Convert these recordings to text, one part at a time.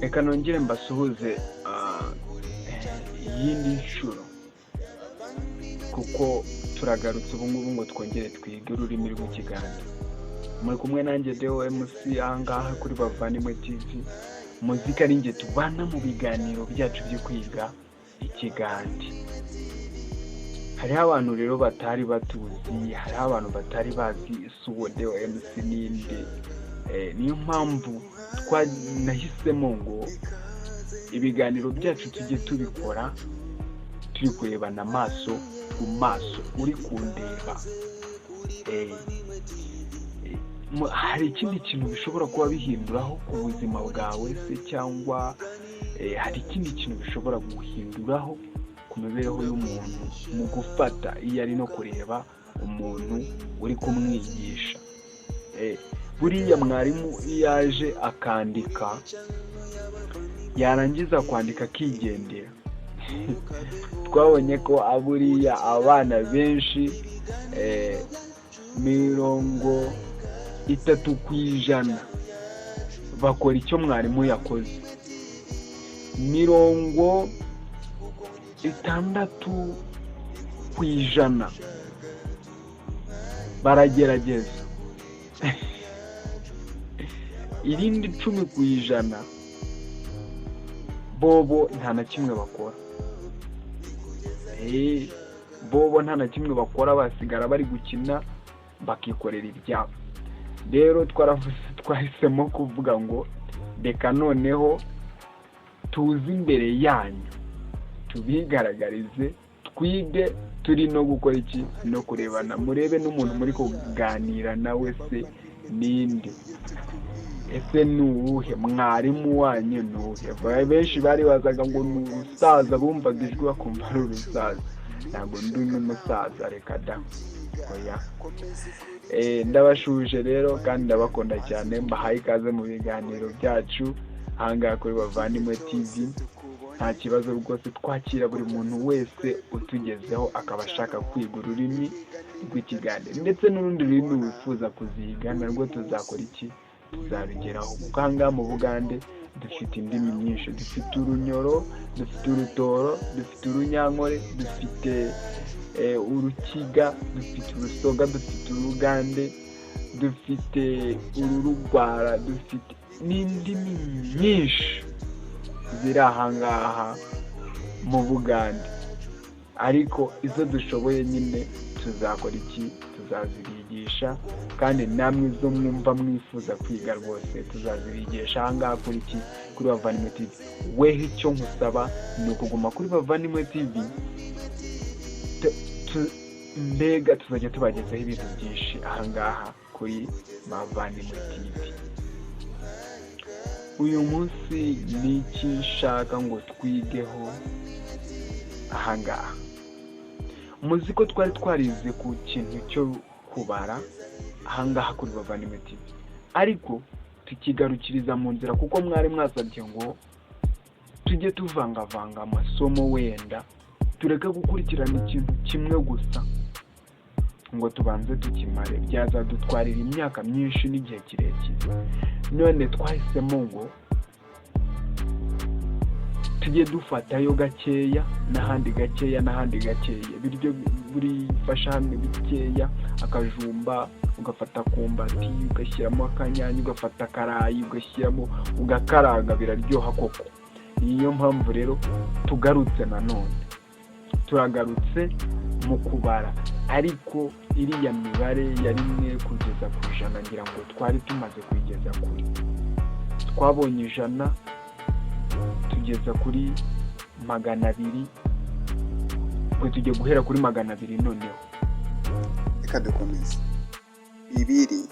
Reka nongere mbasuhuze iyindi nshuro, kuko turagarutse ubu ngubu ngo twongere twige ururimi rw'Ikigande. Muri kumwe nanjye Deo MC ahangaha kuri Bavandimwe TV. Muzika ari njye tubana mu biganiro byacu byo kwiga Ikigande. Hariho abantu rero batari batuzi, hariho abantu batari bazi isuwo Deo MC ninde. Niyo mpamvu nahisemo ngo ibiganiro byacu tujye tubikora turi kurebana amaso ku maso, uri kundeba. Hari ikindi kintu bishobora kuba bihinduraho ku buzima bwawe se, cyangwa hari ikindi kintu bishobora guhinduraho ku mibereho y'umuntu mu gufata iyo ari no kureba umuntu uri kumwigisha. Buriya mwarimu iyo aje akandika, yarangiza kwandika akigendera, twabonye ko buriya abana benshi 30% bakora icyo mwarimu yakoze, 60% baragerageza, irindi 10% bobo nta na kimwe bakora. Bobo nta na kimwe bakora, basigara bari gukina bakikorera ibyabo. Rero twahisemo kuvuga ngo reka noneho tuzi imbere yanyu tubigaragarize, twige turi no gukora iki, no kurebana. Murebe n'umuntu muri kuganira nawe se ninde, ese nuwuhe mwarimu wanyu nuwuhe? Benshi bari bazaga ngo ni umusaza, bumvaga ijwi bakumva ari urusaza. Ntabwo ndi n'umusaza, reka da, oya. Ndabashuje rero kandi ndabakunda cyane, mbahaye ikaze mu biganiro byacu ahangaha kuri Bavandimwe TV. Nta kibazo rwose, twakira buri muntu wese utugezeho akaba ashaka kwiga ururimi rw'Ikigande, ndetse n'urundi rurimi wifuza kuziga narwo tuzakora iki, tuzabigeraho. Kuko ahangaha mu Bugande dufite indimi nyinshi, dufite urunyoro, dufite urutoro, dufite urunyankore, dufite urukiga, dufite urusoga, dufite urugande, dufite ururugwara, dufite n'indimi nyinshi ziri ahangaha mu Bugande. Ariko izo dushoboye nyine tuzakora iki, tuzazibigisha, kandi namwe izo mwumva mwifuza kwiga rwose tuzazibigisha ahangaha kuri iki, kuri Bavandimwe TV. Weho icyo nkusaba ni ukuguma kuri Bavandimwe TV, mbega tuzajya tubagezaho ibintu byinshi ahangaha kuri Bavandimwe TV. Uyu munsi ni iki nshaka ngo twigeho ahangaha? Muzi ko twari twarize ku kintu cyo kubara ahangaha kuri Bavandimwe TV, ariko tukigarukiriza mu nzira, kuko mwari mwasabye ngo tujye tuvangavanga amasomo, wenda tureke gukurikirana ikintu kimwe gusa ngo tubanze tukimare, byazadutwarira imyaka myinshi n'igihe kirekire. None twahisemo ngo tujye dufatayo gakeya n'ahandi gakeya n'ahandi gakeya, biryo buri fasha hamwe bikeya, akajumba ugafata kumbati ugashyiramo akanyanya, ugafata akarayi ugashyiramo, ugakaranga, biraryoha koko. Niyo mpamvu rero tugarutse nanone, turagarutse mu kubara, ariko iriya mibare ya 1 kugeza ku 100 ngira ngo twari tumaze kugeza kuri, twabonye 100 tugeza kuri 200, ngo tujye guhera kuri 200 noneho. Reka dukomeze. 2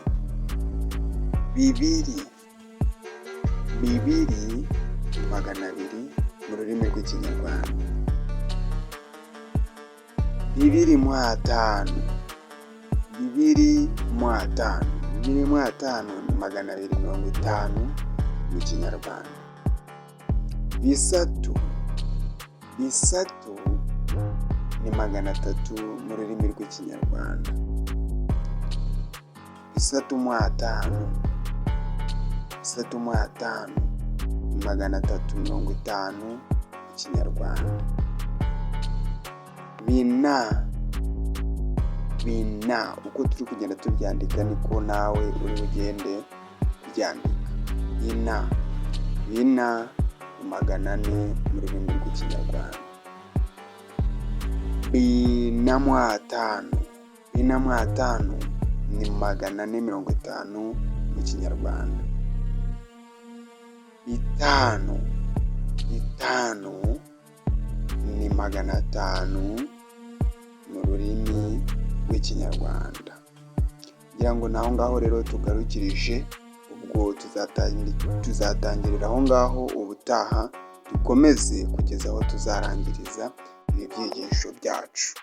200 mu rurimi rw'Ikinyarwanda. 2 mu 5 ni 250 mu Kinyarwanda. Bisatu ni 300 mu rurimi rw'Ikinyarwanda. 3 mu 5 350 mu kinyarwanda. Bina uko turi kugenda tubyandika niko nawe uri bugende byandika. Bina 400 mu rurimi rw'ikinyarwanda. Bina 5 ni 450 mu kinyarwanda. Bitanu ni 500 mu rurimi rw'ikinyarwanda. Ngira ngo naho ngaho rero tugarukirije, ubwo tuzatangirira aho ngaho ubutaha, dukomeze kugeza aho tuzarangiriza ibi byigisho byacu.